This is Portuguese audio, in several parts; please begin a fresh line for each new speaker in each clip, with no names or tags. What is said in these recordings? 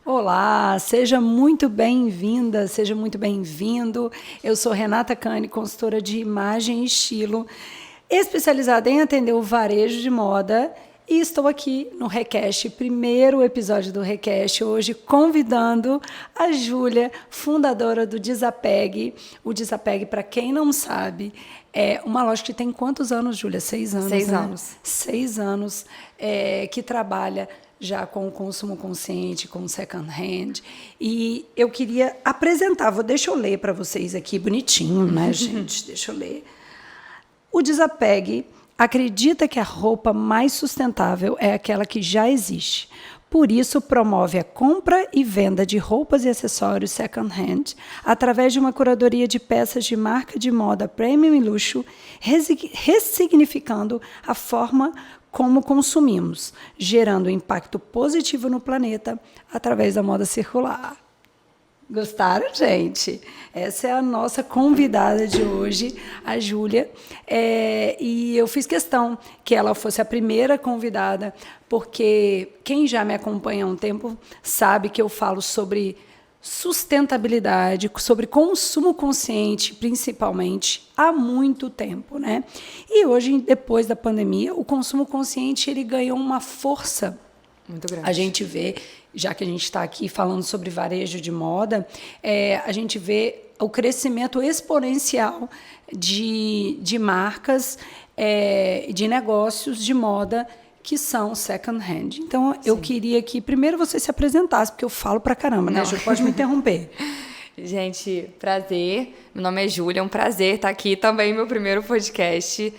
Olá, seja muito bem-vinda, seja muito bem-vindo. Eu sou Renata Cani, consultora de imagem e estilo, especializada em atender o varejo de moda, e estou aqui no Recast, primeiro episódio do Recast, hoje convidando a Júlia, fundadora do Desapegue. O Desapegue, para quem não sabe, é uma loja que tem quantos anos, Júlia? 6 anos,
6
né?
anos.
6 anos, que trabalha já com o consumo consciente, com o second hand. E eu queria apresentar, deixa eu ler para vocês aqui, bonitinho, né, gente? Deixa eu ler. O Desapegue acredita que a roupa mais sustentável é aquela que já existe. Por isso, promove a compra e venda de roupas e acessórios second hand através de uma curadoria de peças de marca de moda premium e luxo, ressignificando a forma como consumimos, gerando impacto positivo no planeta através da moda circular. Gostaram, gente? Essa é a nossa convidada de hoje, a Júlia. E eu fiz questão que ela fosse a primeira convidada, porque quem já me acompanha há um tempo sabe que eu falo sobre sustentabilidade, sobre consumo consciente, principalmente, há muito tempo, né? E hoje, depois da pandemia, o consumo consciente ele ganhou uma força
muito grande.
A gente vê, já que a gente está aqui falando sobre varejo de moda, a gente vê o crescimento exponencial de marcas, de negócios de moda que são second hand. Então, eu queria que primeiro você se apresentasse, porque eu falo pra caramba, né, Ju? Pode me interromper.
Gente, prazer. Meu nome é Júlia, é um prazer estar aqui também, meu primeiro podcast.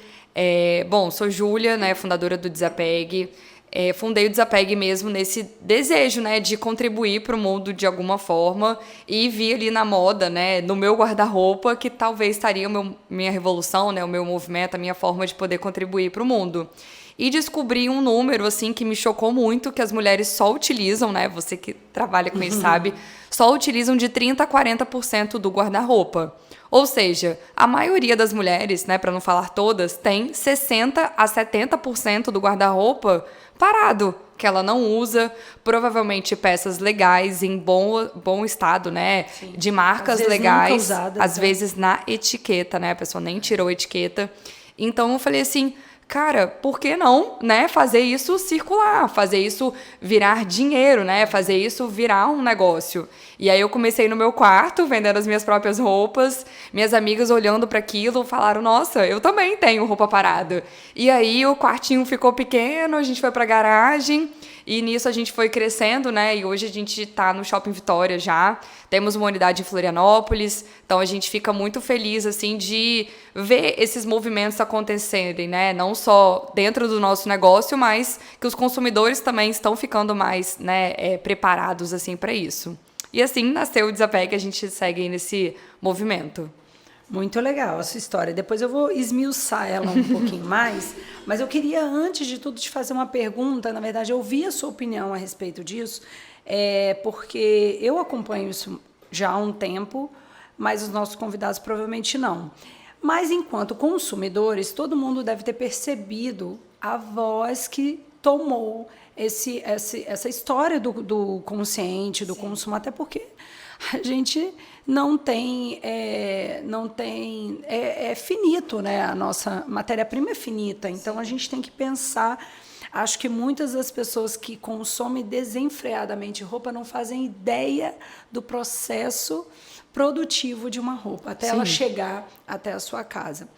Bom, sou Júlia, né, fundadora do Desapegue. Fundei o Desapegue mesmo nesse desejo, né, de contribuir para o mundo de alguma forma e vi ali na moda, né, no meu guarda-roupa, que talvez estaria minha revolução, né, o meu movimento, a minha forma de poder contribuir para o mundo. E descobri um número, assim, que me chocou muito, que as mulheres só utilizam, né, você que trabalha com isso sabe, só utilizam de 30% a 40% do guarda-roupa. Ou seja, a maioria das mulheres, né, para não falar todas, tem 60% a 70% do guarda-roupa parado, que ela não usa, provavelmente peças legais, em bom estado, né,
Sim.
de marcas
às
legais,
vezes nunca usadas,
às vezes na etiqueta, né, a pessoa nem tirou a etiqueta. Então eu falei assim, cara, por que não, né, fazer isso circular, fazer isso virar dinheiro, né, fazer isso virar um negócio. E aí eu comecei no meu quarto, vendendo as minhas próprias roupas, minhas amigas olhando para aquilo, falaram, nossa, eu também tenho roupa parada. E aí o quartinho ficou pequeno, a gente foi para a garagem, e nisso a gente foi crescendo, né, e hoje a gente está no Shopping Vitória já, temos uma unidade em Florianópolis, então a gente fica muito feliz, assim, de ver esses movimentos acontecerem, né, não só dentro do nosso negócio, mas que os consumidores também estão ficando mais, né, preparados, assim, para isso. E assim nasceu o Desapegue, a gente segue nesse movimento.
Muito legal a sua história. Depois eu vou esmiuçar ela um pouquinho mais, mas eu queria, antes de tudo, te fazer uma pergunta. Na verdade, eu ouvi a sua opinião a respeito disso, porque eu acompanho isso já há um tempo, mas os nossos convidados provavelmente não. Mas, enquanto consumidores, todo mundo deve ter percebido a voz que tomou essa história do consciente, do consumo, até porque a gente não tem é finito, né? A nossa matéria-prima é finita, então a gente tem que pensar. Acho que muitas das pessoas que consomem desenfreadamente roupa não fazem ideia do processo produtivo de uma roupa, até ela chegar até a sua casa.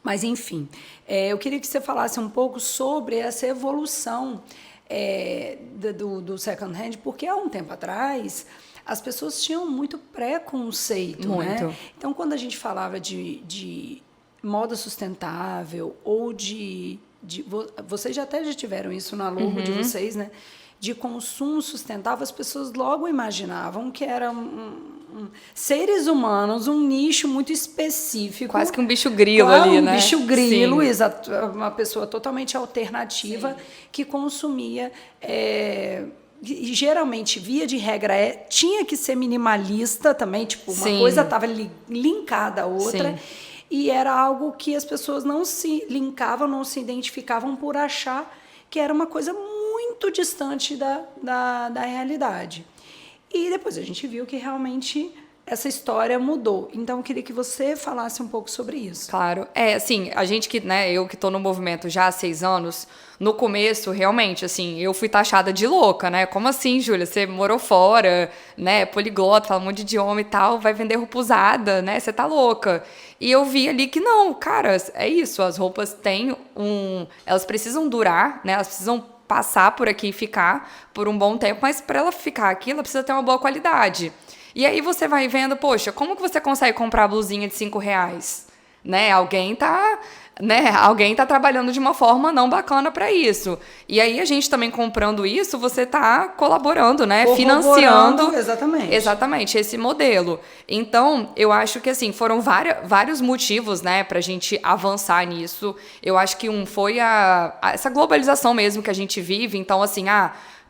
Mas, enfim, eu queria que você falasse um pouco sobre essa evolução do second hand, porque há um tempo atrás as pessoas tinham muito preconceito,
Muito.
né? Então, quando a gente falava de moda sustentável ou vocês até já tiveram isso na logo de vocês, né? De consumo sustentável, as pessoas logo imaginavam que era seres humanos, um nicho muito específico.
Quase que um bicho grilo ali, né?
Um bicho grilo,
Sim.
exato, uma pessoa totalmente alternativa. Sim. Que consumia... E geralmente, via de regra, tinha que ser minimalista também, tipo, uma coisa estava linkada à outra. Sim. E era algo que as pessoas não se linkavam, não se identificavam por achar que era uma coisa muito distante da realidade. E depois a gente viu que realmente essa história mudou. Então, eu queria que você falasse um pouco sobre isso.
Claro. Assim, a gente que, né, eu que tô no movimento já há 6 anos, no começo, realmente, assim, eu fui taxada de louca, né? Como assim, Júlia? Você morou fora, né? Poliglota, fala um monte de idioma e tal, vai vender roupa usada, né? Você tá louca. E eu vi ali que não, cara, é isso, as roupas têm elas precisam durar, né? Elas precisam passar por aqui e ficar por um bom tempo, mas para ela ficar aqui, ela precisa ter uma boa qualidade. E aí você vai vendo, poxa, como que você consegue comprar a blusinha de R$5? Né? Alguém tá trabalhando de uma forma não bacana para isso. E aí a gente também comprando isso, você tá colaborando, né? Financiando exatamente esse modelo. Então, eu acho que assim, foram vários motivos, né, pra gente avançar nisso. Eu acho que foi essa globalização mesmo que a gente vive. Então, assim,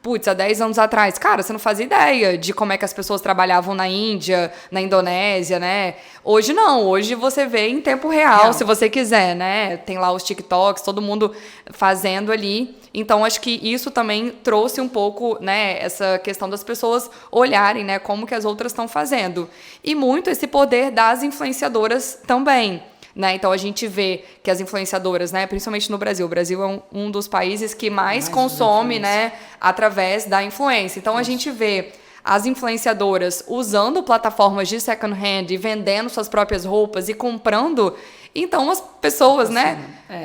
putz, há 10 anos atrás, cara, você não fazia ideia de como é que as pessoas trabalhavam na Índia, na Indonésia, né? Hoje não, hoje você vê em tempo real, se você quiser, né? Tem lá os TikToks, todo mundo fazendo ali. Então, acho que isso também trouxe um pouco, né, essa questão das pessoas olharem, né, como que as outras estão fazendo. E muito esse poder das influenciadoras também. Né? Então, a gente vê que as influenciadoras, né, principalmente no Brasil, o Brasil é um dos países que mais consome, né, através da influência. Então, a gente vê as influenciadoras usando plataformas de second hand e vendendo suas próprias roupas e comprando. Então, as pessoas,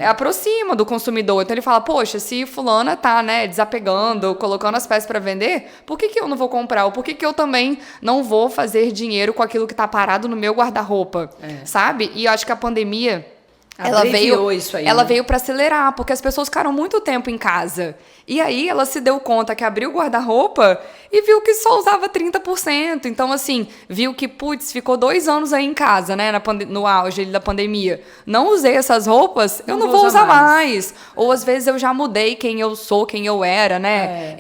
aproxima do consumidor. Então, ele fala, poxa, se fulana tá, né, desapegando, colocando as peças para vender, por que eu não vou comprar? Ou por que eu também não vou fazer dinheiro com aquilo que tá parado no meu guarda-roupa? Sabe? E eu acho que a pandemia... Ela veio para acelerar, porque as pessoas ficaram muito tempo em casa. E aí ela se deu conta que abriu o guarda-roupa e viu que só usava 30%. Então, assim, viu que, putz, ficou 2 anos aí em casa, né, no auge da pandemia. Não usei essas roupas, eu não vou usar mais. Ou, às vezes, eu já mudei quem eu sou, quem eu era, né?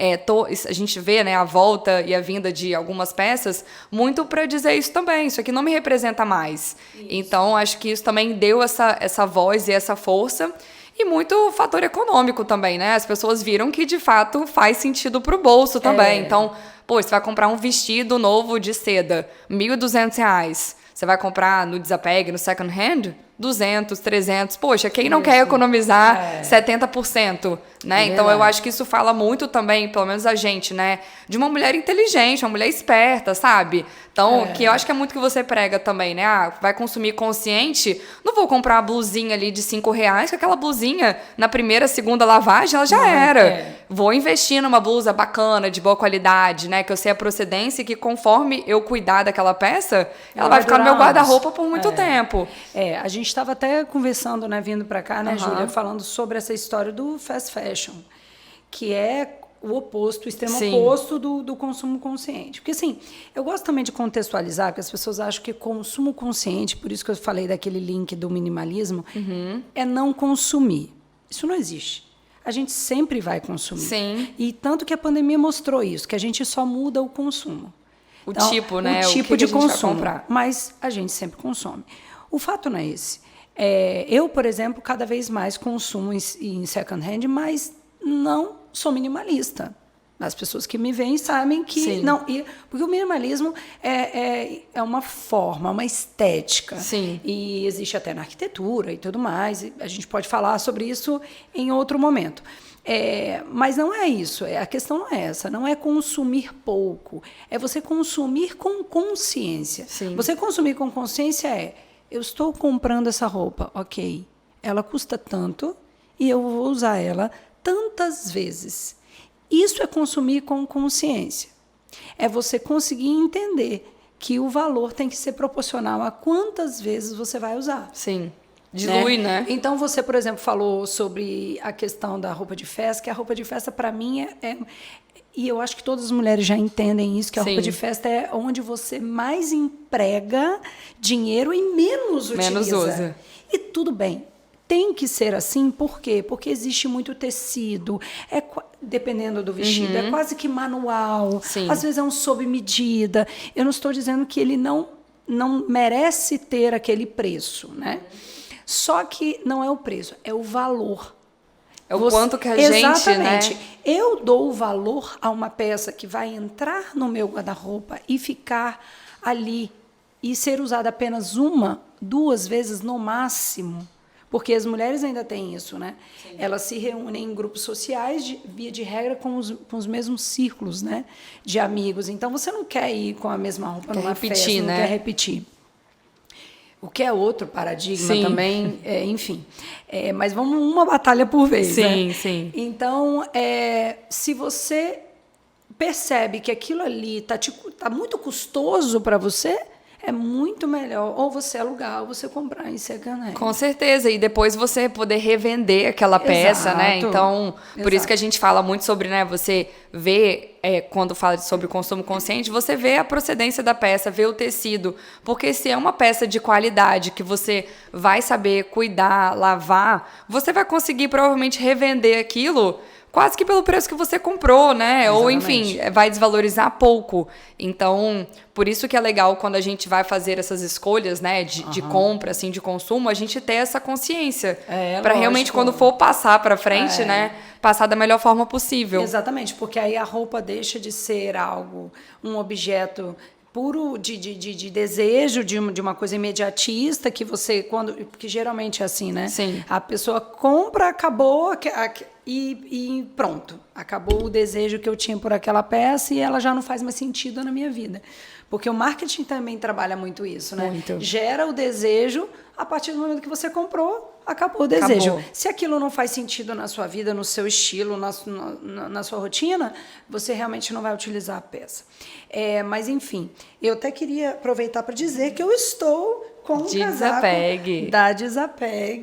A gente vê, né, a volta e a vinda de algumas peças muito para dizer isso também. Isso aqui não me representa mais. Isso. Então, acho que isso também deu essa voz e essa força. E muito fator econômico também, né? As pessoas viram que, de fato, faz sentido pro bolso também. Então, você vai comprar um vestido novo de seda, R$1.200. Você vai comprar no Desapeg, no second hand, 200, 300. Poxa, quem não quer economizar 70%, né? Então, eu acho que isso fala muito também, pelo menos a gente, né? De uma mulher inteligente, uma mulher esperta, sabe? Então, que eu acho que é muito que você prega também, né? Vai consumir consciente, não vou comprar uma blusinha ali de R$5, que aquela blusinha, na primeira, segunda lavagem, ela já era. Vou investir numa blusa bacana, de boa qualidade, né? Que eu sei a procedência e que conforme eu cuidar daquela peça, ela vai ficar no meu guarda-roupa por muito tempo.
A gente estava até conversando, né, vindo para cá, né, Júlia, falando sobre essa história do fast fashion, que é o oposto, o extremo oposto do consumo consciente. Porque, assim, eu gosto também de contextualizar, porque as pessoas acham que consumo consciente, por isso que eu falei daquele link do minimalismo, é não consumir. Isso não existe. A gente sempre vai consumir.
Sim.
E tanto que a pandemia mostrou isso, que a gente só muda o consumo.
Então, tipo, né?
O tipo de consumo.
Comprar.
Mas a gente sempre consome. O fato não é esse. Eu, por exemplo, cada vez mais consumo em second hand, mas não sou minimalista. As pessoas que me veem sabem que não. Porque o minimalismo é uma forma, uma estética.
Sim.
E existe até na arquitetura e tudo mais. E a gente pode falar sobre isso em outro momento. Mas não é isso. A questão não é essa. Não é consumir pouco. É você consumir com consciência.
Sim.
Você consumir com consciência eu estou comprando essa roupa, ok. Ela custa tanto e eu vou usar ela tantas vezes. Isso é consumir com consciência. É você conseguir entender que o valor tem que ser proporcional a quantas vezes você vai usar.
Sim. Dilui, né?
Então, você, por exemplo, falou sobre a questão da roupa de festa, que a roupa de festa, para mim, e eu acho que todas as mulheres já entendem isso, que a roupa de festa é onde você mais emprega dinheiro e menos utiliza.
Menos usa.
E tudo bem. Tem que ser assim, por quê? Porque existe muito tecido, dependendo do vestido, é quase que manual, às vezes é um sob medida. Eu não estou dizendo que ele não merece ter aquele preço, né? Só que não é o preço, é o valor.
É o quanto que a gente,
exatamente.
né?
Eu dou valor a uma peça que vai entrar no meu guarda-roupa e ficar ali e ser usada apenas 1, 2 vezes no máximo. Porque as mulheres ainda têm isso, né? Sim. Elas se reúnem em grupos sociais, via de regra, com os mesmos círculos, né? De amigos. Então, você não quer ir com a mesma roupa numa festa, não quer repetir. O que é outro paradigma também, enfim. Mas vamos uma batalha por vez,
sim,
né?
Sim.
Então, se você percebe que aquilo ali tá muito custoso para você, é muito melhor ou você alugar ou você comprar em second hand.
Com certeza, e depois você poder revender aquela peça, né? Então, por isso que a gente fala muito sobre, né, você vê, quando fala sobre consumo consciente, você vê a procedência da peça, vê o tecido, porque se é uma peça de qualidade que você vai saber cuidar, lavar, você vai conseguir provavelmente revender aquilo quase que pelo preço que você comprou, né? Exatamente. Ou, enfim, vai desvalorizar pouco. Então, por isso que é legal quando a gente vai fazer essas escolhas, né? De compra, assim, de consumo, a gente ter essa consciência. Para realmente, quando for passar para frente, né? Passar da melhor forma possível.
Exatamente, porque aí a roupa deixa de ser um objeto puro de desejo, de uma coisa imediatista, que você, porque geralmente é assim, né?
Sim.
A pessoa compra, acabou, e pronto. Acabou o desejo que eu tinha por aquela peça e ela já não faz mais sentido na minha vida. Porque o marketing também trabalha muito isso, né?
Muito.
Gera o desejo, a partir do momento que você comprou, acabou o desejo.
Acabou.
Se aquilo não faz sentido na sua vida, no seu estilo, na sua rotina, você realmente não vai utilizar a peça. Mas, enfim, eu até queria aproveitar para dizer que eu estou com um casaco da Desapeg,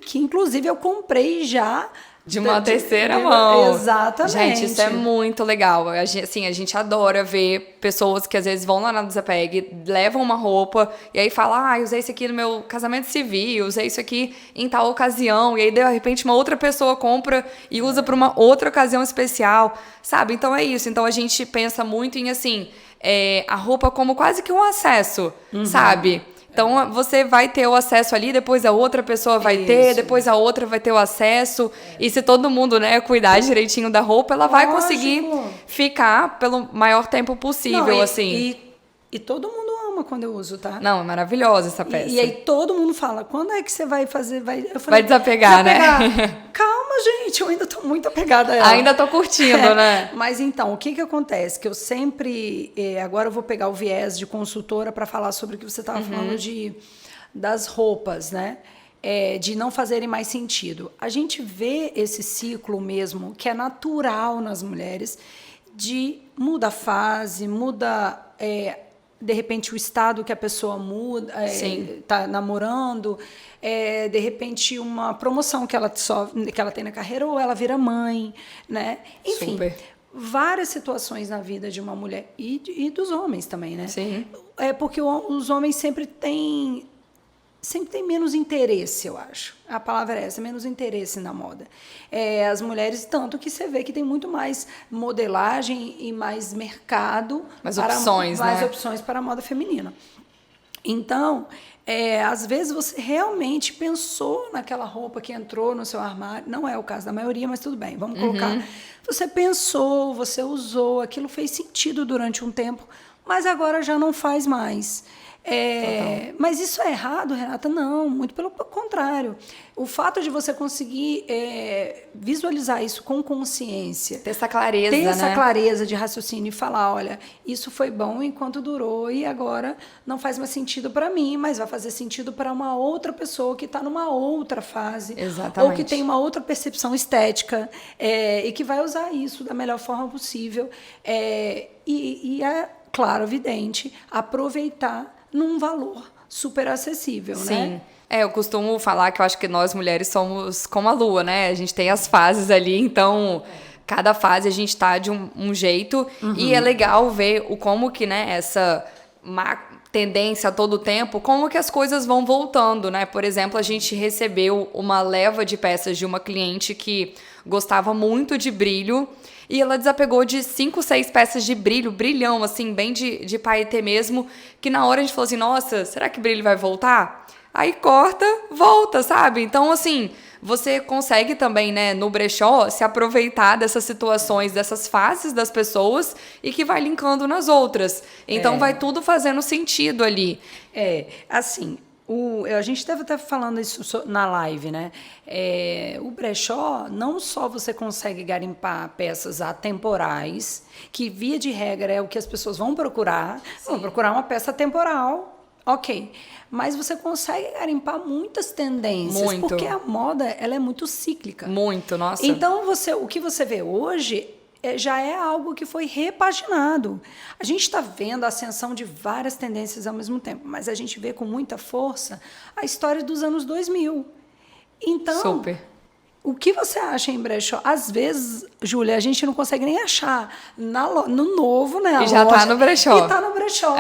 que, inclusive, eu comprei já
de uma terceira mão.
Exatamente.
Gente, isso é muito legal. A gente adora ver pessoas que às vezes vão lá na Desapeg, levam uma roupa e aí falam, usei isso aqui no meu casamento civil, usei isso aqui em tal ocasião, e aí de repente uma outra pessoa compra e usa para uma outra ocasião especial, sabe? Então é isso. Então a gente pensa muito em, assim, a roupa como quase que um acesso, sabe? Então, você vai ter o acesso ali, depois a outra pessoa vai ter, depois a outra vai ter o acesso. E se todo mundo, né, cuidar direitinho da roupa, ela vai conseguir ficar pelo maior tempo possível, assim.
E todo mundo ama quando eu uso, tá?
Não, é maravilhosa essa peça.
E aí todo mundo fala, quando é que você vai fazer? Eu falei,
vai desapegar, né?
Calma, gente, eu ainda tô muito apegada a ela.
Ainda tô curtindo, né?
Mas então, o que acontece? Que eu sempre... agora eu vou pegar o viés de consultora para falar sobre o que você estava falando das roupas, né? De não fazerem mais sentido. A gente vê esse ciclo mesmo, que é natural nas mulheres, de muda a fase, muda... de repente o estado que a pessoa muda, está namorando, de repente uma promoção que ela tem na carreira, ou ela vira mãe, né? Enfim, várias situações na vida de uma mulher e dos homens também, né?
Sim.
Porque os homens sempre têm menos interesse, eu acho. A palavra é essa, menos interesse na moda. As mulheres, tanto que você vê que tem muito mais modelagem e mais mercado. Mais opções para a moda feminina. Então, às vezes você realmente pensou naquela roupa que entrou no seu armário. Não é o caso da maioria, mas tudo bem, vamos colocar. Você pensou, você usou, aquilo fez sentido durante um tempo, mas agora já não faz mais. Mas isso é errado, Renata? Não, muito pelo contrário. O fato de você conseguir visualizar isso com consciência,
ter essa clareza,
ter essa clareza de raciocínio e falar, olha, isso foi bom enquanto durou e agora não faz mais sentido para mim, mas vai fazer sentido para uma outra pessoa que está numa outra fase.
Exatamente.
Ou que tem uma outra percepção estética e que vai usar isso da melhor forma possível. E é claro, evidente, aproveitar num valor super acessível, né?
Sim. Eu costumo falar que eu acho que nós mulheres somos como a lua, né? A gente tem as fases ali, então cada fase a gente tá de um jeito e é legal ver como que, né, essa tendência a todo tempo, como que as coisas vão voltando, né? Por exemplo, a gente recebeu uma leva de peças de uma cliente que gostava muito de brilho e ela desapegou de 5, 6 peças de brilhão, assim, bem de paetê mesmo, que na hora a gente falou assim, nossa, será que brilho vai voltar? aí corta, volta, sabe? Então, assim, você consegue também, né, no brechó, se aproveitar dessas situações, dessas fases das pessoas e que vai linkando nas outras. Então, vai tudo fazendo sentido ali.
Assim, a gente deve estar falando isso na live, né? O brechó, não só você consegue garimpar peças atemporais, que via de regra é o que as pessoas vão procurar. Vão procurar uma peça atemporal, ok. Mas você consegue garimpar muitas tendências,
Muito.
porque a moda ela é muito cíclica.
Muito, nossa.
Então, o que você vê hoje já é algo que foi repaginado. A gente está vendo a ascensão de várias tendências ao mesmo tempo, mas a gente vê com muita força a história dos anos 2000. Então,
Super.
o que você acha em brechó? Às vezes, Júlia, a gente não consegue nem achar no novo, né?
E já tá no brechó.
E tá no brechó.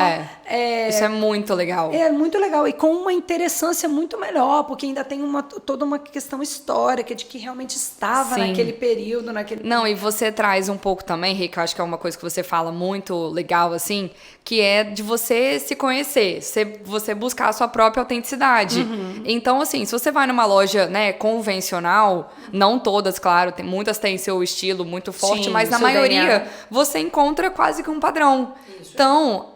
Isso é muito legal.
É muito legal e com uma interessância muito melhor, porque ainda tem toda uma questão histórica de que realmente estava
Sim.
naquele período,
Não, e você traz um pouco também, Rica, acho que é uma coisa que você fala muito legal, assim, que é de você se conhecer, você buscar a sua própria autenticidade. Então, assim, se você vai numa loja, né, convencional, não todas, claro, muitas têm seu estilo muito forte,
Sim,
mas na
seu
maioria
DNA.
você encontra quase que um padrão. Então,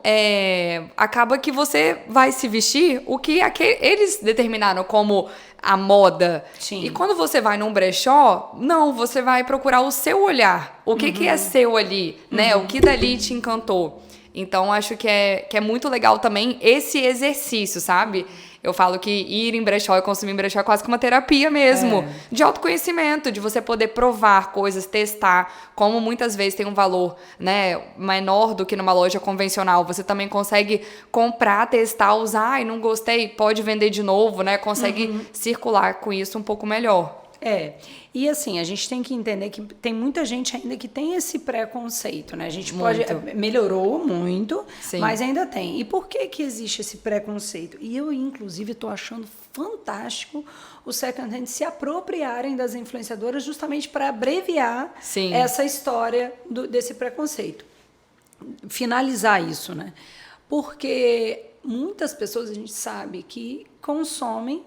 acaba que você vai se vestir o que eles determinaram como a moda.
Sim.
E quando você vai num brechó, não, você vai procurar o seu olhar. O que é seu ali, né? O que dali te encantou. Então, acho que é muito legal também esse exercício, sabe? Eu falo que ir em brechó e consumir em brechó é quase que uma terapia mesmo, de autoconhecimento, de você poder provar coisas, testar, como muitas vezes tem um valor, né, menor do que numa loja convencional. Você também consegue comprar, testar, usar, e não gostei, pode vender de novo, né? Consegue circular com isso um pouco melhor.
E assim, a gente tem que entender que tem muita gente ainda que tem esse preconceito, né? A gente melhorou muito,
Sim.
mas ainda tem. E por que existe esse preconceito? E eu, inclusive, estou achando fantástico os second hand se apropriarem das influenciadoras justamente para abreviar
Sim.
essa história desse preconceito. Finalizar isso, né? Porque muitas pessoas, a gente sabe, que consomem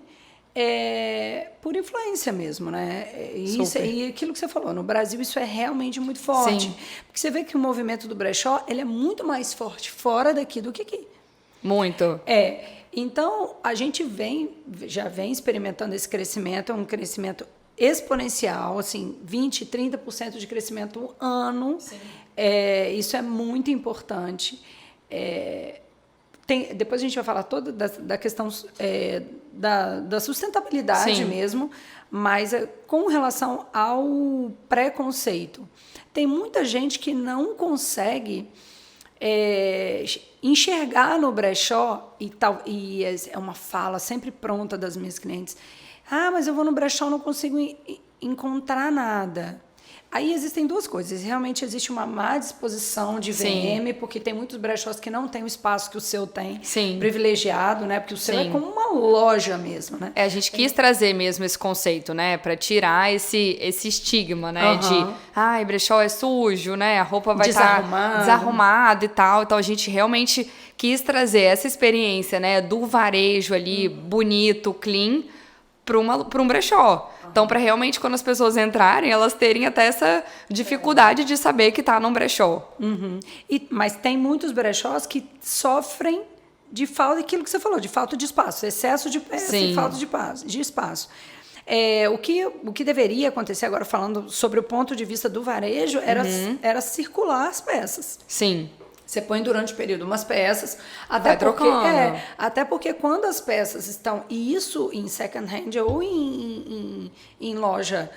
por influência mesmo, né? E aquilo que você falou, no Brasil isso é realmente muito forte.
Sim.
Porque você vê que o movimento do brechó, ele é muito mais forte fora daqui do que aqui.
Muito.
Então, a gente já vem experimentando esse crescimento, é um crescimento exponencial, assim, 20%, 30% de crescimento ano.
Sim.
Isso é muito importante. Depois a gente vai falar toda da questão da sustentabilidade
Sim.
mesmo, mas com relação ao preconceito. Tem muita gente que não consegue enxergar no brechó, e é uma fala sempre pronta das minhas clientes, mas eu vou no brechó e não consigo encontrar nada. Aí existem duas coisas. Realmente existe uma má disposição de VM, porque tem muitos brechós que não têm o espaço que o seu tem, privilegiado, né? Porque o seu é como uma loja mesmo, né?
A gente quis trazer mesmo esse conceito, né? Para tirar esse estigma, né? De, brechó é sujo, né? A roupa vai estar desarrumada e tal. Então, a gente realmente quis trazer essa experiência, né? Do varejo ali, bonito, clean, para um brechó. Então, para realmente, quando as pessoas entrarem, elas terem até essa dificuldade de saber que está num brechó.
Mas tem muitos brechós que sofrem de falta daquilo que você falou, de falta de espaço, excesso de peça e falta de espaço. O que deveria acontecer, agora falando sobre o ponto de vista do varejo, era circular as peças.
Sim.
Você põe durante o período umas peças, até porque quando as peças estão, e isso em second hand ou em loja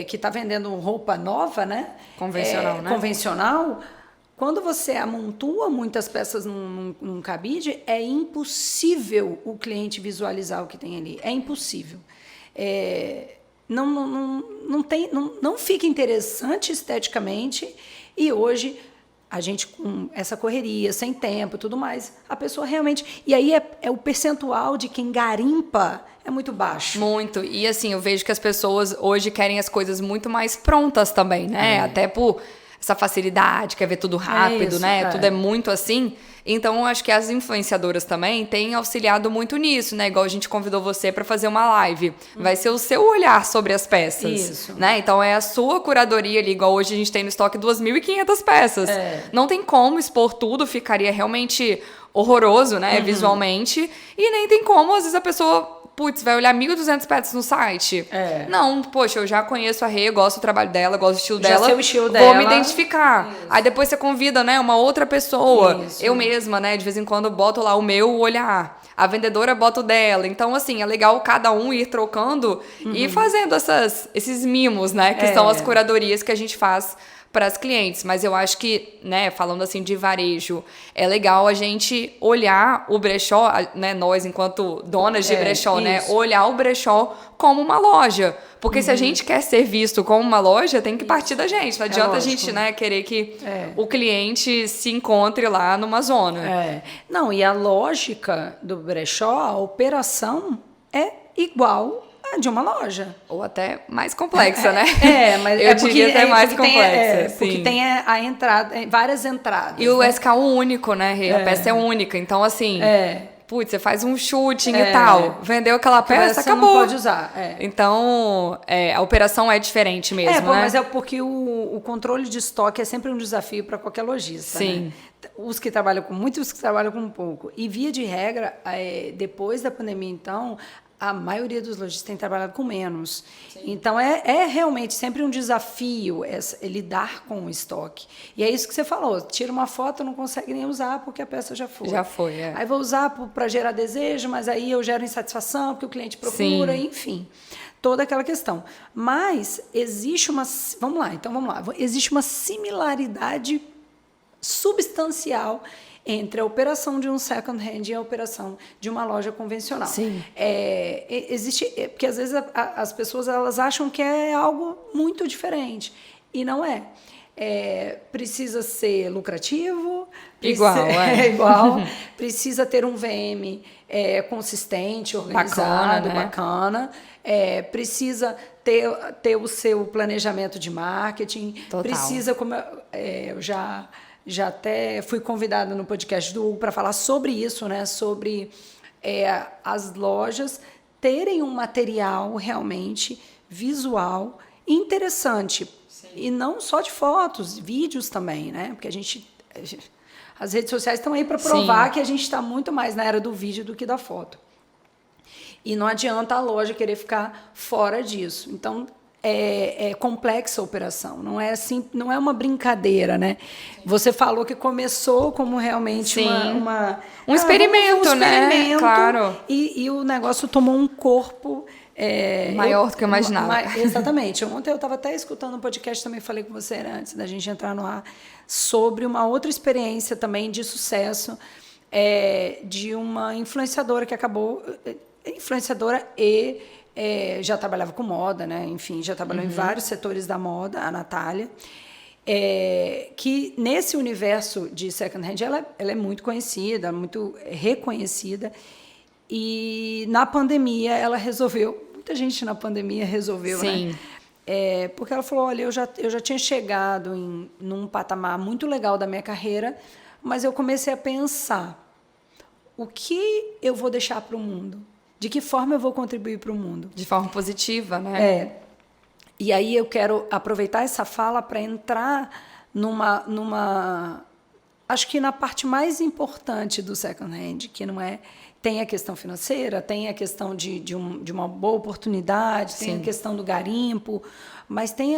que está vendendo roupa nova, né? Convencional, quando você amontoa muitas peças num cabide, é impossível o cliente visualizar o que tem ali. É impossível. Não fica interessante esteticamente, e hoje a gente, com essa correria, sem tempo e tudo mais, a pessoa realmente... E aí o percentual de quem garimpa é muito baixo.
Muito. E assim, eu vejo que as pessoas hoje querem as coisas muito mais prontas também, né? Até por essa facilidade, quer ver tudo rápido,
isso,
né? Tudo é muito assim. Então, eu acho que as influenciadoras também têm auxiliado muito nisso, né? Igual a gente convidou você para fazer uma live. Vai ser o seu olhar sobre as peças,
Isso.
né? Então, é a sua curadoria ali, igual hoje a gente tem no estoque 2.500 peças. Não tem como expor tudo, ficaria realmente horroroso, né? Visualmente. E nem tem como, às vezes, a pessoa... Putz, vai olhar 1.200 peças no site? Não, poxa, eu já conheço a Rê, gosto do trabalho dela, gosto do estilo dela.
sei o estilo
vou
dela.
me identificar. Isso. Aí depois você convida, né, uma outra pessoa.
Isso.
Eu mesma, né, de vez em quando boto lá o meu olhar. A vendedora bota o dela. Então, assim, é legal cada um ir trocando e fazendo esses mimos, né, que são as curadorias que a gente faz para as clientes, mas eu acho que, né, falando assim de varejo, é legal a gente olhar o brechó, né, nós enquanto donas de brechó, né, olhar o brechó como uma loja, porque se a gente quer ser visto como uma loja, tem que partir da gente, não adianta a gente, né, querer que o cliente se encontre lá numa zona.
Não, e a lógica do brechó, a operação é igual de uma loja.
Ou até mais complexa, né?
Mas
eu diria até mais complexa.
Porque tem a entrada, várias entradas.
E o SKU único, né, Rê? A peça é única. Então, assim, putz, você faz um shooting e tal. Vendeu aquela peça, acabou.
Não pode usar.
Então, a operação é diferente mesmo, né?
Mas é porque o controle de estoque é sempre um desafio para qualquer lojista.
Sim.
Né? Os que trabalham com muito, os que trabalham com pouco. E, via de regra, depois da pandemia, então... A maioria dos lojistas tem trabalhado com menos. Sim. Então, é realmente sempre um desafio lidar com o estoque. E é isso que você falou. Tira uma foto, não consegue nem usar porque a peça já foi.
Já foi,
Aí vou usar para gerar desejo, mas aí eu gero insatisfação porque o cliente procura, enfim. Toda aquela questão. Mas existe uma... Vamos lá. Existe uma similaridade substancial entre a operação de um second hand e a operação de uma loja convencional.
Sim.
Existe, porque às vezes as pessoas elas acham que é algo muito diferente e não é. Precisa ser lucrativo, igual, precisa ter um VM consistente, organizado, bacana, precisa ter o seu planejamento de marketing,
Total.
Precisa, como eu já até fui convidada no podcast do Hugo para falar sobre isso, né? Sobre as lojas terem um material realmente visual interessante. Sim. E não só de fotos, vídeos também, né? Porque as redes sociais estão aí para provar que a gente está muito mais na era do vídeo do que da foto. E não adianta a loja querer ficar fora disso. Então, é complexa a operação, não é assim, não é uma brincadeira, né? Você falou que começou como realmente
um experimento, né? Claro.
E o negócio tomou um corpo
maior do que eu imaginava.
Exatamente. Ontem eu estava até escutando um podcast, também falei com você antes da gente entrar no ar, sobre uma outra experiência também de sucesso de uma influenciadora que acabou... Influenciadora já trabalhava com moda, né? Enfim, já trabalhou em vários setores da moda, a Natália, que nesse universo de second hand ela é muito conhecida, muito reconhecida, e na pandemia ela resolveu, muita gente na pandemia resolveu,
Sim.
né? Porque ela falou, olha, eu já tinha chegado num patamar muito legal da minha carreira, mas eu comecei a pensar, o que eu vou deixar para o mundo? De que forma eu vou contribuir para o mundo?
De forma positiva, né?
E aí eu quero aproveitar essa fala para entrar numa... Acho que na parte mais importante do second hand, que não é... Tem a questão financeira, tem a questão de uma boa oportunidade, tem a questão do garimpo, mas tem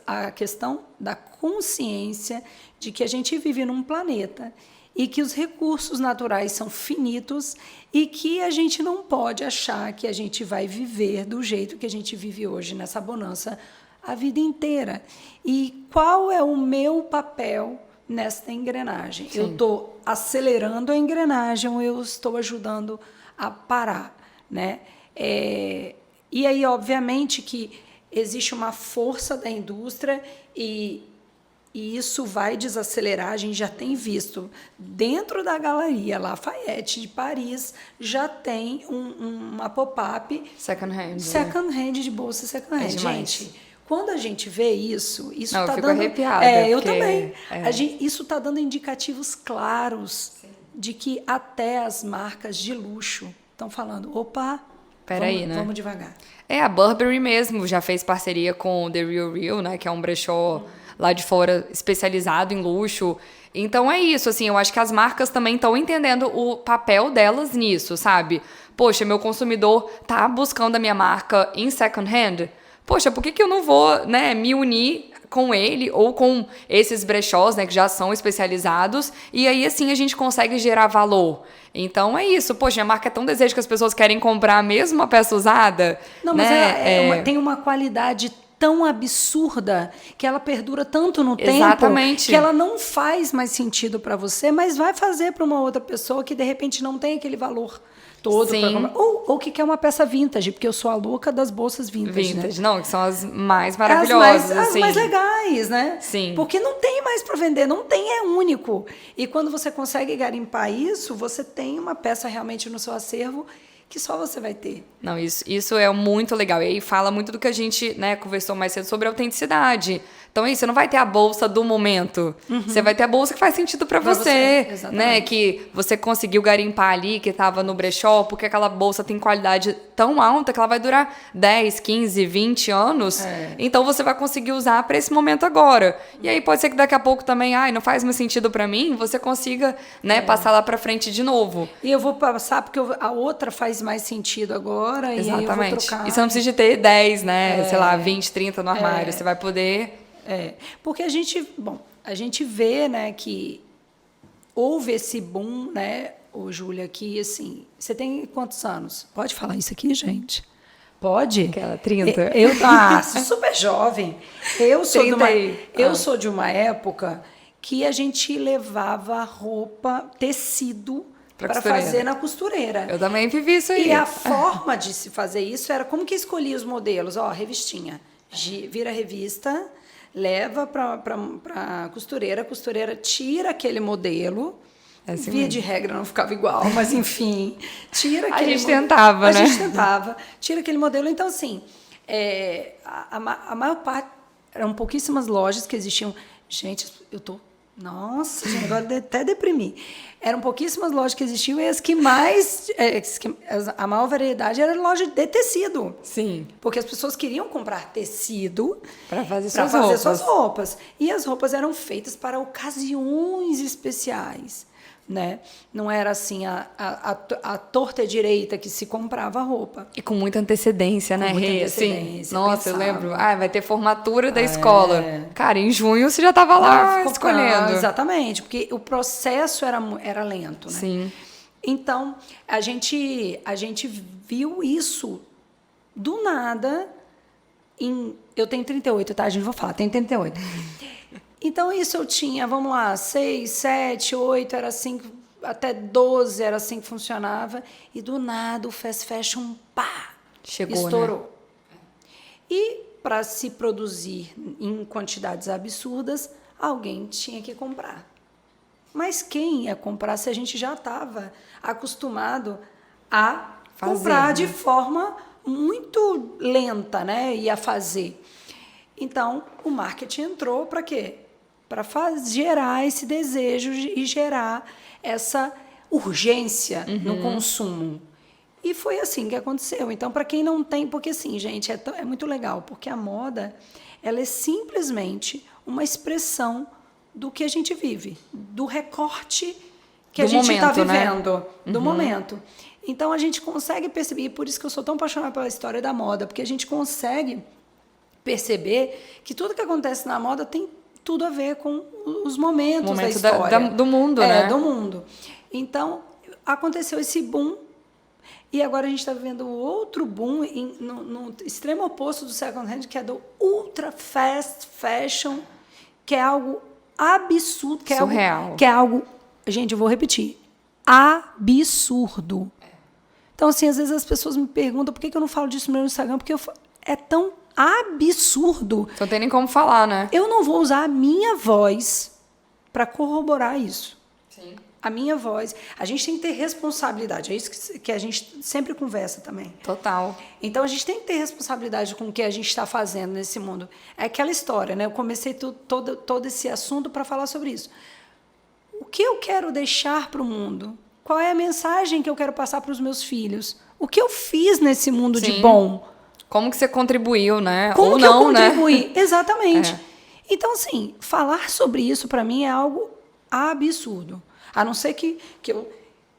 a questão da consciência de que a gente vive num planeta e que os recursos naturais são finitos e que a gente não pode achar que a gente vai viver do jeito que a gente vive hoje, nessa bonança, a vida inteira. E qual é o meu papel nesta engrenagem? Sim. Eu estou acelerando a engrenagem ou eu estou ajudando a parar, né? E aí, obviamente, que existe uma força da indústria e isso vai desacelerar. A gente já tem visto dentro da Galeria Lafayette de Paris, já tem uma pop-up
second hand
de bolsa second hand. Gente, Quando a gente vê isso
Não, eu
tá
fico
dando...
arrepiada,
eu
porque-
também.
é.
Isso está dando indicativos claros de que até as marcas de luxo estão falando, opa,
Peraí, né?
vamos devagar.
A Burberry mesmo já fez parceria com o The Real, né? Que é um brechó lá de fora especializado em luxo. Então é isso, assim, eu acho que as marcas também estão entendendo o papel delas nisso, sabe? Poxa, meu consumidor tá buscando a minha marca em second hand. Poxa, por que eu não vou, né, me unir com ele ou com esses brechós, né, que já são especializados, e aí assim a gente consegue gerar valor. Então é isso, poxa, a marca é tão desejo que as pessoas querem comprar mesmo uma peça usada.
Não, mas
né?
tem uma qualidade tão absurda que ela perdura tanto no
Exatamente.
tempo que ela não faz mais sentido para você, mas vai fazer para uma outra pessoa que de repente não tem aquele valor todo.
Sim.
Ou que quer uma peça vintage, porque eu sou a louca das bolsas vintage.
Vintage,
né?
não, que são as mais maravilhosas.
As mais legais, né?
Sim.
Porque não tem mais para vender, não tem, é único. E quando você consegue garimpar isso, você tem uma peça realmente no seu acervo que só você vai ter.
Não, isso é muito legal. E aí fala muito do que a gente, né, conversou mais cedo sobre autenticidade. Então é isso, você não vai ter a bolsa do momento. Você vai ter a bolsa que faz sentido pra você, né? Que você conseguiu garimpar ali, que estava no brechó, porque aquela bolsa tem qualidade tão alta que ela vai durar 10, 15, 20 anos. Então você vai conseguir usar para esse momento agora. E aí pode ser que daqui a pouco também, não faz mais sentido para mim, você consiga, né, passar lá para frente de novo.
E eu vou passar porque a outra faz mais sentido agora.
Exatamente.
E aí eu vou trocar.
E você não precisa de ter 10, né? Sei lá, 20, 30 no armário. Você vai poder...
Porque a gente vê, né, que houve esse boom, né, Júlia, que assim, você tem quantos anos? Pode falar isso aqui, gente? Pode?
Aquela 30.
Sou super jovem. Eu sou de uma época que a gente levava roupa, tecido, para fazer na costureira.
Eu também vivi isso aí.
E a forma de se fazer isso era como que escolhia os modelos? Revistinha. Vira a revista, leva para a costureira tira aquele modelo.
Assim
Via
mesmo.
de regra não ficava igual, mas enfim, tira aquele
A gente tentava, né?
A gente tentava, tira aquele modelo. Então, assim, a maior parte, eram pouquíssimas lojas que existiam. Gente, nossa, gente, agora até deprimi. Eram pouquíssimas lojas que existiam e as que mais... a maior variedade era loja de tecido.
Sim.
Porque as pessoas queriam comprar tecido
para fazer
suas roupas. E as roupas eram feitas para ocasiões especiais. Né? Não era assim a torta direita que se comprava a roupa.
E com muita antecedência, né, Rê?
Antecedência,
nossa,
pensava.
eu lembro. Vai ter formatura da escola. Cara, em junho você já estava lá escolhendo.
Exatamente, porque o processo era lento, né?
Sim.
Então, a gente viu isso do nada. Eu tenho 38, tá? A gente vai falar, tenho 38. Então, isso eu tinha, 6, 7, 8, era assim, até 12 era assim que funcionava. E do nada o fast fashion,
chegou,
estourou.
Né?
E para se produzir em quantidades absurdas, alguém tinha que comprar. Mas quem ia comprar se a gente já estava acostumado a comprar de forma muito lenta, né? E a fazer. Então, o marketing entrou para quê? Para gerar esse desejo e gerar essa urgência no consumo. E foi assim que aconteceu. Então, para quem não tem... Porque, assim, gente, é muito legal, porque a moda ela é simplesmente uma expressão do que a gente vive, do recorte que a gente está vivendo, do momento. Então, a gente consegue perceber, e por isso que eu sou tão apaixonada pela história da moda, porque a gente consegue perceber que tudo que acontece na moda tem tudo a ver com os momentos da história.
Do mundo, né?
Do mundo. Então, aconteceu esse boom, e agora a gente está vivendo outro boom no extremo oposto do second hand, que é do ultra fast fashion, que é algo absurdo. Que
surreal.
Que é algo... Gente, eu vou repetir. Absurdo. Então, assim, às vezes as pessoas me perguntam por que eu não falo disso no meu Instagram, porque é tão absurdo.
Não tem nem como falar, né?
Eu não vou usar a minha voz para corroborar isso.
Sim.
A minha voz. A gente tem que ter responsabilidade. É isso que a gente sempre conversa também.
Total.
Então, a gente tem que ter responsabilidade com o que a gente está fazendo nesse mundo. É aquela história, né? Eu comecei todo esse assunto para falar sobre isso. O que eu quero deixar para o mundo? Qual é a mensagem que eu quero passar para os meus filhos? O que eu fiz nesse mundo de bom?
Como que você contribuiu, né?
Como
Ou
que
não,
eu contribuí?
né?
Exatamente. Então, assim, falar sobre isso para mim é algo absurdo. A não ser que eu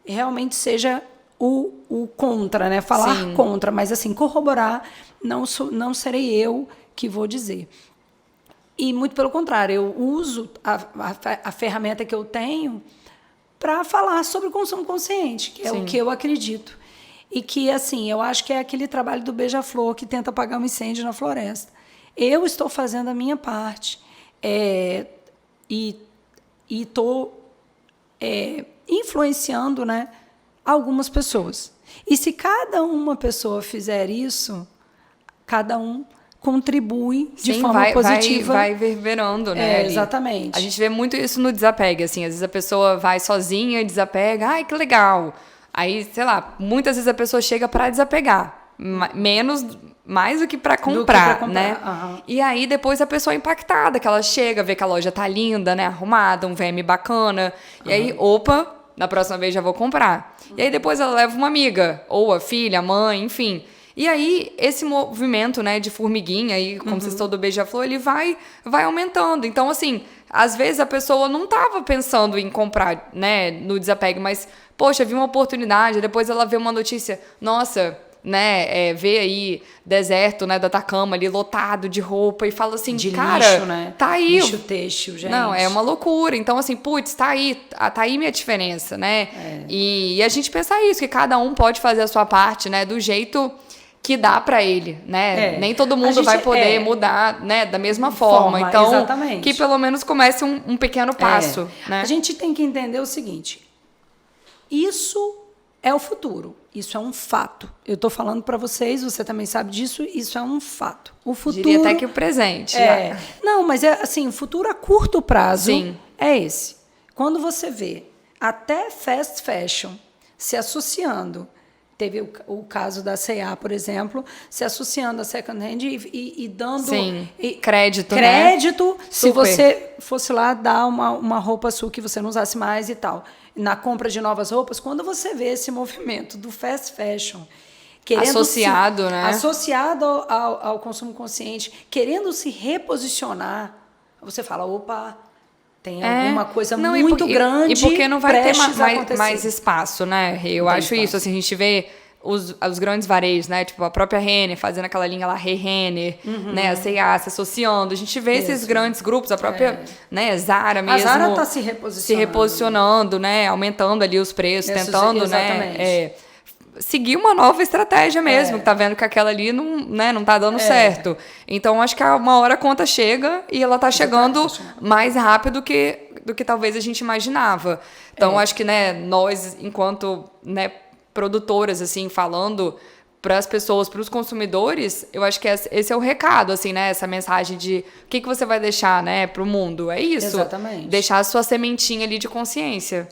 realmente seja o contra, né? Falar contra, mas assim, corroborar, não serei eu que vou dizer. E muito pelo contrário, eu uso a ferramenta que eu tenho para falar sobre o consumo consciente, que é o que eu acredito. E que, assim, eu acho que é aquele trabalho do beija-flor que tenta apagar um incêndio na floresta. Eu estou fazendo a minha parte e estou influenciando, né, algumas pessoas. E se cada uma pessoa fizer isso, cada um contribui de forma positiva.
Vai reverberando, né?
Exatamente.
A gente vê muito isso no desapegue, assim. Às vezes a pessoa vai sozinha e desapega. Ai, que legal. Aí, sei lá, muitas vezes a pessoa chega para desapegar. Mais do que para comprar, né?
Uhum.
E aí depois a pessoa é impactada, que ela chega, vê que a loja tá linda, né? Arrumada, um VM bacana. E aí, opa, na próxima vez já vou comprar. E aí depois ela leva uma amiga, ou a filha, a mãe, enfim. E aí, esse movimento, né, de formiguinha, aí, como vocês estão do beija-flor, ele vai aumentando. Então, assim, às vezes a pessoa não estava pensando em comprar, né, no desapego, mas, poxa, viu uma oportunidade, depois ela vê uma notícia, nossa, né, vê aí deserto, né, do Atacama ali, lotado de roupa, e fala assim,
de
cara,
lixo, né?
tá aí.
Lixo têxtil, gente.
Não, é uma loucura. Então, assim, putz, tá aí minha diferença, né? E a gente pensar isso, que cada um pode fazer a sua parte, né, do jeito que dá para ele, né? Nem todo mundo vai poder mudar, né, da mesma forma. Então,
exatamente.
Que pelo menos comece um pequeno passo, né?
A gente tem que entender o seguinte: isso é o futuro, isso é um fato. Eu estou falando para vocês, você também sabe disso, isso é um fato. O futuro
diria até que o presente.
Não, mas é assim, o futuro a curto prazo
Sim.
é esse. Quando você vê até fast fashion se associando. Teve o caso da C&A, por exemplo, se associando a second hand e dando
crédito,
né? Se
Super.
você fosse lá dar uma roupa sua que você não usasse mais e tal. Na compra de novas roupas, quando você vê esse movimento do fast fashion
associado, né?
Associado ao consumo consciente, querendo se reposicionar, você fala, opa, tem alguma coisa muito grande.
E porque não vai ter mais
espaço.
espaço, né? Eu acho isso. Assim, a gente vê os grandes varejos, né? Tipo, a própria Renner fazendo aquela linha lá, Renner, né? A C&A se associando. A gente vê esses grandes grupos, a própria né? Zara mesmo.
A Zara está
se reposicionando, né? Aumentando ali os preços, tentando, né? Seguir uma nova estratégia mesmo, que tá vendo que aquela ali não tá dando certo. Então, acho que uma hora a conta chega e ela tá chegando mais rápido do que talvez a gente imaginava. Então, acho que, né, nós, enquanto, né, produtoras, assim, falando para as pessoas, para os consumidores, eu acho que esse é o recado, assim, né, essa mensagem de o que você vai deixar, né, para o mundo. É isso.
Exatamente.
Deixar a sua sementinha ali de consciência.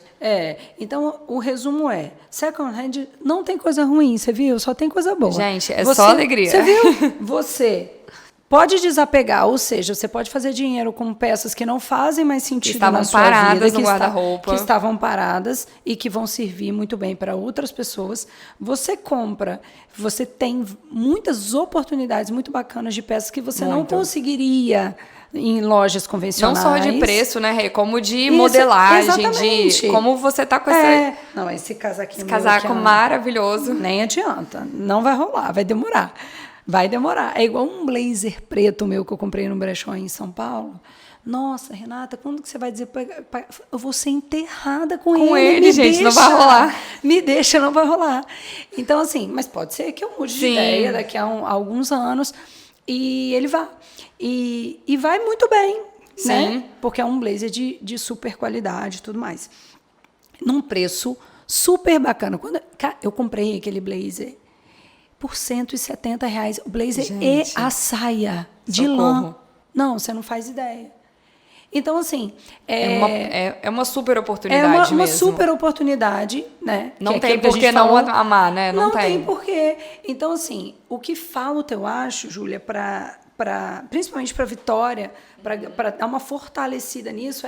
Então o resumo é, second hand não tem coisa ruim, você viu? Só tem coisa boa.
Gente, só alegria.
Você viu? Você pode desapegar, ou seja, você pode fazer dinheiro com peças que não fazem mais sentido na sua vida.
Estavam paradas no guarda-roupa.
Que estavam paradas e que vão servir muito bem para outras pessoas. Você compra, você tem muitas oportunidades muito bacanas de peças que você não conseguiria em lojas convencionais.
Não só de preço, né, Rê? Como de modelagem, de como você tá com essa...
Não, esse casaquinho
esse casaco maravilhoso.
Nem adianta. Não vai rolar, vai demorar. Vai demorar. É igual um blazer preto meu que eu comprei no brechó em São Paulo. Nossa, Renata, quando que você vai dizer... Eu vou ser enterrada com ele.
Com ele, gente, não vai rolar.
Me deixa, não vai rolar. Então, assim, mas pode ser que eu mude de ideia daqui a alguns anos e ele vá. E vai muito bem, né? Porque é um blazer de super qualidade e tudo mais. Num preço super bacana. Quando eu comprei aquele blazer por R$170, o blazer e a saia de lã. Não, você não faz ideia. Então, assim...
É uma super
É
oportunidade
uma
mesmo.
super oportunidade, né?
Não
que é
tem
aquilo que a
por que
gente
não
falou.
amar, né? Não tem.
Tem porquê. Então, assim, o que falta, eu acho, Júlia, principalmente para a Vitória, para dar uma fortalecida nisso,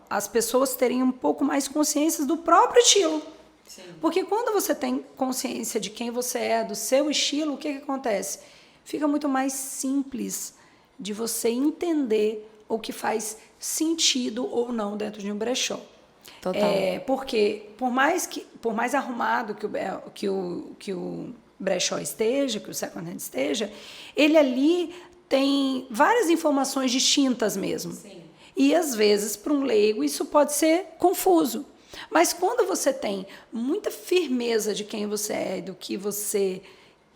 as pessoas terem um pouco mais consciência do próprio estilo. Sim. Porque quando você tem consciência de quem você é, do seu estilo, o que acontece? Fica muito mais simples de você entender o que faz sentido ou não dentro de um brechó.
Total.
Porque por mais arrumado que o brechó esteja, que o second hand esteja, ele ali tem várias informações distintas mesmo. Sim. E às vezes para um leigo isso pode ser confuso. Mas quando você tem muita firmeza de quem você é, do que você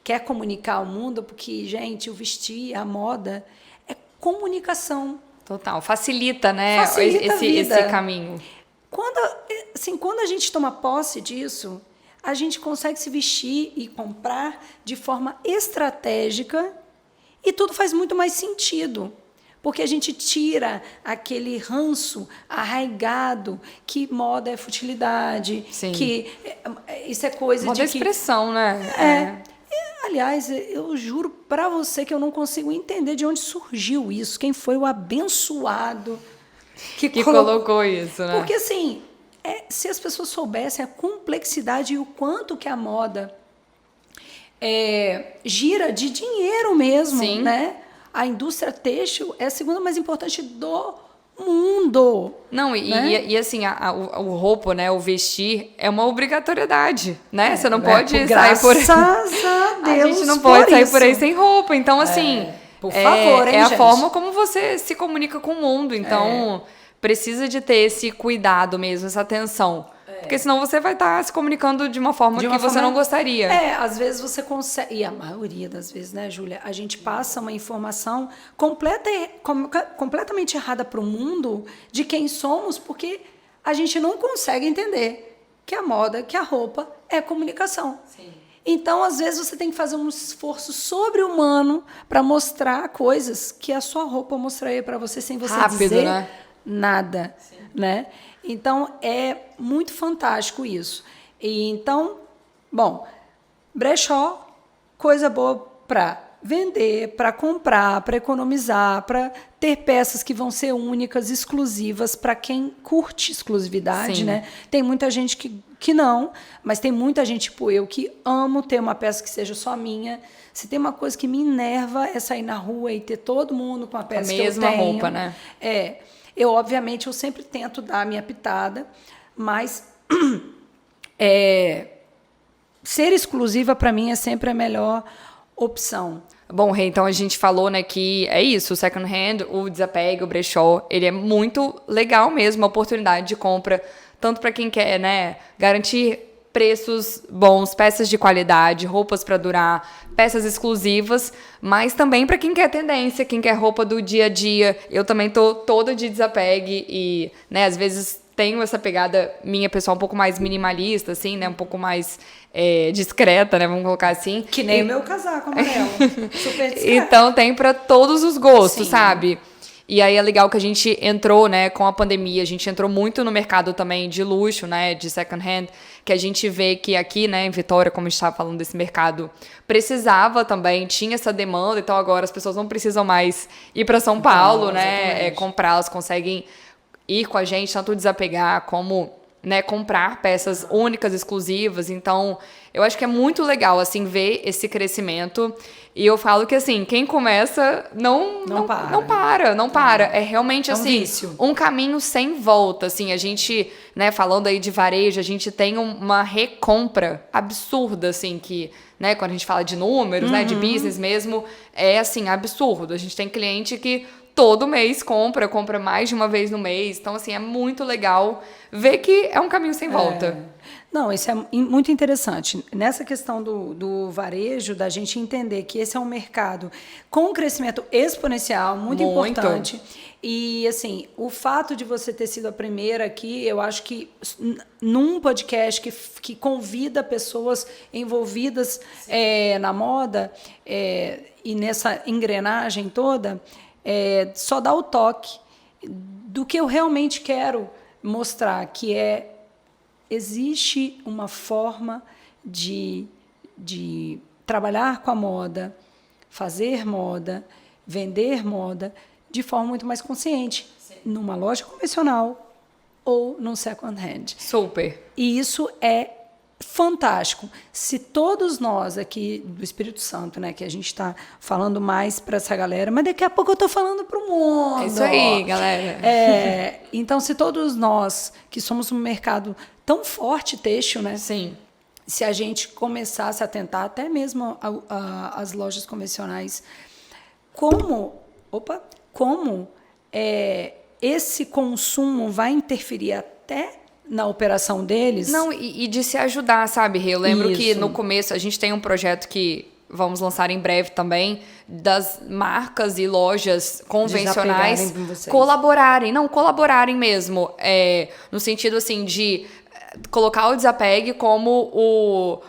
quer comunicar ao mundo, porque, gente, o vestir, a moda, é comunicação.
Total. Facilita, né?
Facilita
esse caminho.
Quando a gente toma posse disso, a gente consegue se vestir e comprar de forma estratégica e tudo faz muito mais sentido. Porque a gente tira aquele ranço arraigado que moda é futilidade,
Sim.
que isso é coisa
moda
de
é expressão, né?
Aliás, eu juro para você que eu não consigo entender de onde surgiu isso, quem foi o abençoado que
colocou isso, né?
Porque, assim, se as pessoas soubessem a complexidade e o quanto que a moda gira de dinheiro mesmo,
Sim.
né? A indústria têxtil é a segunda mais importante do mundo.
Não,
né?
e assim, o roupa, né, o vestir é uma obrigatoriedade, né? Você não pode sair por aí.
Graças a Deus.
A gente não pode sair por aí sem roupa. Então, assim,
por favor, hein,
é a
gente?
forma como você se comunica com o mundo. Então, precisa de ter esse cuidado mesmo, essa atenção. Porque senão você vai estar se comunicando de uma forma que você não gostaria.
Às vezes você consegue, e a maioria das vezes, né, Júlia, a gente passa uma informação completamente errada para o mundo de quem somos, porque a gente não consegue entender que a moda, que a roupa é comunicação. Sim. Então, às vezes, você tem que fazer um esforço sobre-humano para mostrar coisas que a sua roupa mostraria para você sem você dizer nada. Sim. Né? Então, é muito fantástico isso. E então, bom, brechó, coisa boa para vender, para comprar, para economizar, para ter peças que vão ser únicas, exclusivas, para quem curte exclusividade, né? Tem muita gente que não, mas tem muita gente, tipo eu, que amo ter uma peça que seja só minha. Se tem uma coisa que me enerva é sair na rua e ter todo mundo com a peça que eu tenho. A mesma
roupa, né?
Obviamente, eu sempre tento dar a minha pitada, mas ser exclusiva, para mim, é sempre a melhor opção.
Bom, Rê, então a gente falou, né, que é isso, o second hand, o desapego, o brechó, ele é muito legal mesmo, a oportunidade de compra, tanto para quem quer, né, garantir preços bons, peças de qualidade, roupas para durar, peças exclusivas, mas também para quem quer tendência, quem quer roupa do dia a dia. Eu também tô toda de desapegue e, né, às vezes tenho essa pegada minha pessoal um pouco mais minimalista, assim, né, um pouco mais discreta, né, vamos colocar assim.
Que nem o meu casaco amarelo, super discreto.
Então tem para todos os gostos,
Sim.
sabe? E aí é legal que a gente entrou, né, com a pandemia, a gente entrou muito no mercado também de luxo, né, de second hand, que a gente vê que aqui, né, em Vitória, como a gente estava falando desse mercado, precisava também, tinha essa demanda, então agora as pessoas não precisam mais ir para São Paulo, né, comprar, elas conseguem ir com a gente, tanto desapegar como, né, comprar peças únicas, exclusivas. Então, eu acho que é muito legal, assim, ver esse crescimento. E eu falo que, assim, quem começa não para. É realmente, assim, um caminho sem volta. Assim, a gente, né, falando aí de varejo, a gente tem uma recompra absurda, assim, que, né, quando a gente fala de números, né, de business mesmo, é, assim, absurdo. A gente tem cliente que todo mês compra mais de uma vez no mês. Então, assim, é muito legal ver que é um caminho sem volta.
Não, isso é muito interessante. Nessa questão do varejo, da gente entender que esse é um mercado com um crescimento exponencial, muito importante. E, assim, o fato de você ter sido a primeira aqui, eu acho que num podcast que convida pessoas envolvidas na moda e nessa engrenagem toda, só dar o toque do que eu realmente quero mostrar, que existe uma forma de trabalhar com a moda, fazer moda, vender moda de forma muito mais consciente, numa loja convencional ou num second hand.
Super.
E isso é fantástico. Se todos nós aqui do Espírito Santo, né, que a gente está falando mais para essa galera, mas daqui a pouco eu estou falando para o mundo.
É isso aí, galera.
Então, se todos nós que somos um mercado tão forte têxtil, né?
Sim.
Se a gente começasse a atentar até mesmo as lojas convencionais, como esse consumo vai interferir até na operação deles.
Não, e de se ajudar, sabe, Rê? Eu lembro que no começo a gente tem um projeto que vamos lançar em breve também, das marcas e lojas convencionais colaborarem mesmo. No sentido, assim, de colocar o Desapegue como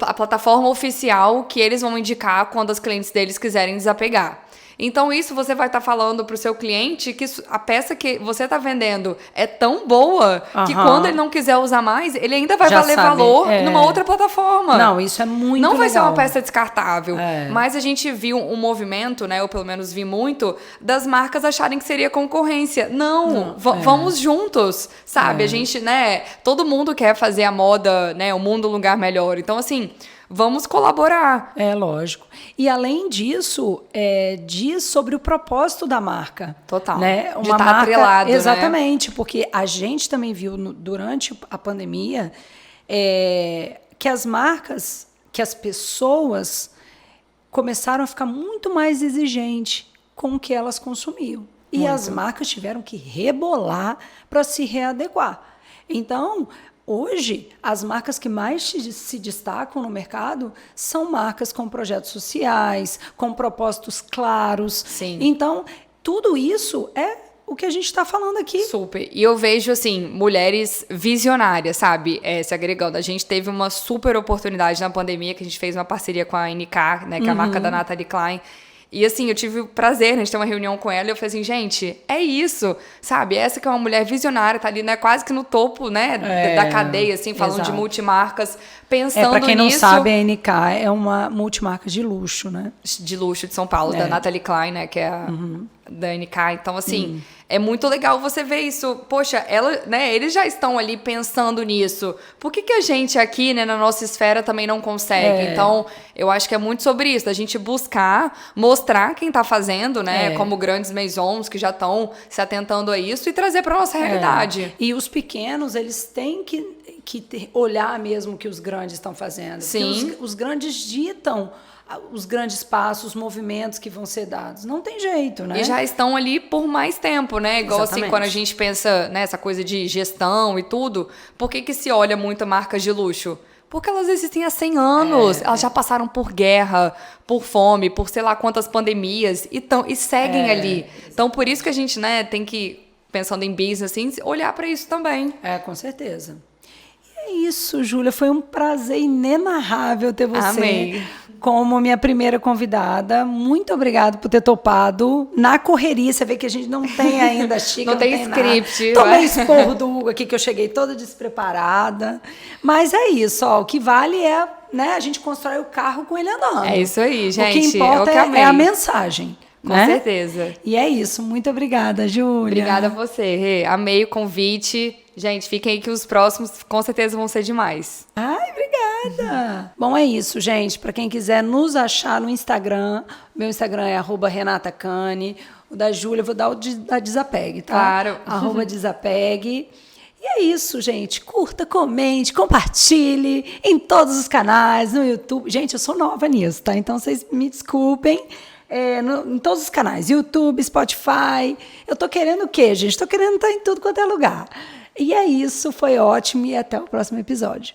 a plataforma oficial que eles vão indicar quando os clientes deles quiserem desapegar. Então, isso você vai estar falando para o seu cliente que a peça que você está vendendo é tão boa que quando ele não quiser usar mais, ele ainda vai valer valor numa outra plataforma.
Não, isso é muito legal.
Não vai ser uma peça descartável. Mas a gente viu um movimento, né? Eu pelo menos vi muito, das marcas acharem que seria concorrência. Não, vamos juntos, sabe? A gente, né? Todo mundo quer fazer a moda, né? O mundo um lugar melhor. Então, assim, vamos colaborar.
É, lógico. E, além disso, diz sobre o propósito da marca.
Total.
Né?
De estar atrelado,
exatamente, né? Porque a gente também viu, durante a pandemia, que as marcas, que as pessoas começaram a ficar muito mais exigentes com o que elas consumiam. E as marcas tiveram que rebolar para se readequar. Então, hoje, as marcas que mais se destacam no mercado são marcas com projetos sociais, com propósitos claros.
Sim.
Então, tudo isso é o que a gente está falando aqui.
Super. E eu vejo, assim, mulheres visionárias, sabe? Se agregando. A gente teve uma super oportunidade na pandemia, que a gente fez uma parceria com a NK, né? Que é a marca da Nathalie Klein. E, assim, eu tive o prazer, né, de ter uma reunião com ela e eu falei assim, gente, é isso, sabe? Essa que é uma mulher visionária, tá ali, né, quase que no topo, né, da cadeia, assim, falando de multimarcas, pensando nisso.
Pra quem não sabe, a NK é uma multimarca de luxo, né?
De luxo de São Paulo, da Nathalie Klein, né, que é a da NK. Então, assim, é muito legal você ver isso. Poxa, eles já estão ali pensando nisso. Por que a gente aqui, né, na nossa esfera também não consegue? Então, eu acho que é muito sobre isso, da gente buscar, mostrar quem está fazendo, né, como grandes maisons que já estão se atentando a isso e trazer para nossa realidade.
E os pequenos, eles têm que olhar mesmo o que os grandes estão fazendo.
Sim.
Porque os grandes ditam os grandes passos, os movimentos que vão ser dados. Não tem jeito, né?
E já estão ali por mais tempo, né? Igual
Exatamente.
assim, quando a gente pensa nessa coisa de gestão e tudo, por que se olha muito marcas de luxo? Porque elas existem há 100 anos. Elas já passaram por guerra, por fome, por sei lá quantas pandemias e seguem ali. Então, por isso que a gente, né, tem que, pensando em business, assim, olhar para isso também.
Com certeza. E é isso, Júlia. Foi um prazer inenarrável ter você.
Amei.
Como minha primeira convidada. Muito obrigada por ter topado. Na correria, você vê que a gente não tem ainda xícara,
não tem script.
Tomei esporro do Hugo aqui, que eu cheguei toda despreparada. Mas é isso, ó, o que vale é, né, a gente constrói o carro com ele andando.
É isso aí, gente.
O que importa é a mensagem.
Com certeza.
E é isso. Muito obrigada, Júlia.
Obrigada a você, Rê. Amei o convite. Gente, fiquem aí que os próximos com certeza vão ser demais.
Ai, obrigada. Bom, é isso, gente. Para quem quiser nos achar no Instagram, meu Instagram é @renatacane. O da Júlia, eu vou dar o da Desapegue, tá?
Claro.
@Desapegue. E é isso, gente. Curta, comente, compartilhe em todos os canais, no YouTube. Gente, eu sou nova nisso, tá? Então, vocês me desculpem. Em todos os canais, YouTube, Spotify. Eu tô querendo o quê, gente? Tô querendo estar em tudo quanto é lugar. E é isso, foi ótimo e até o próximo episódio.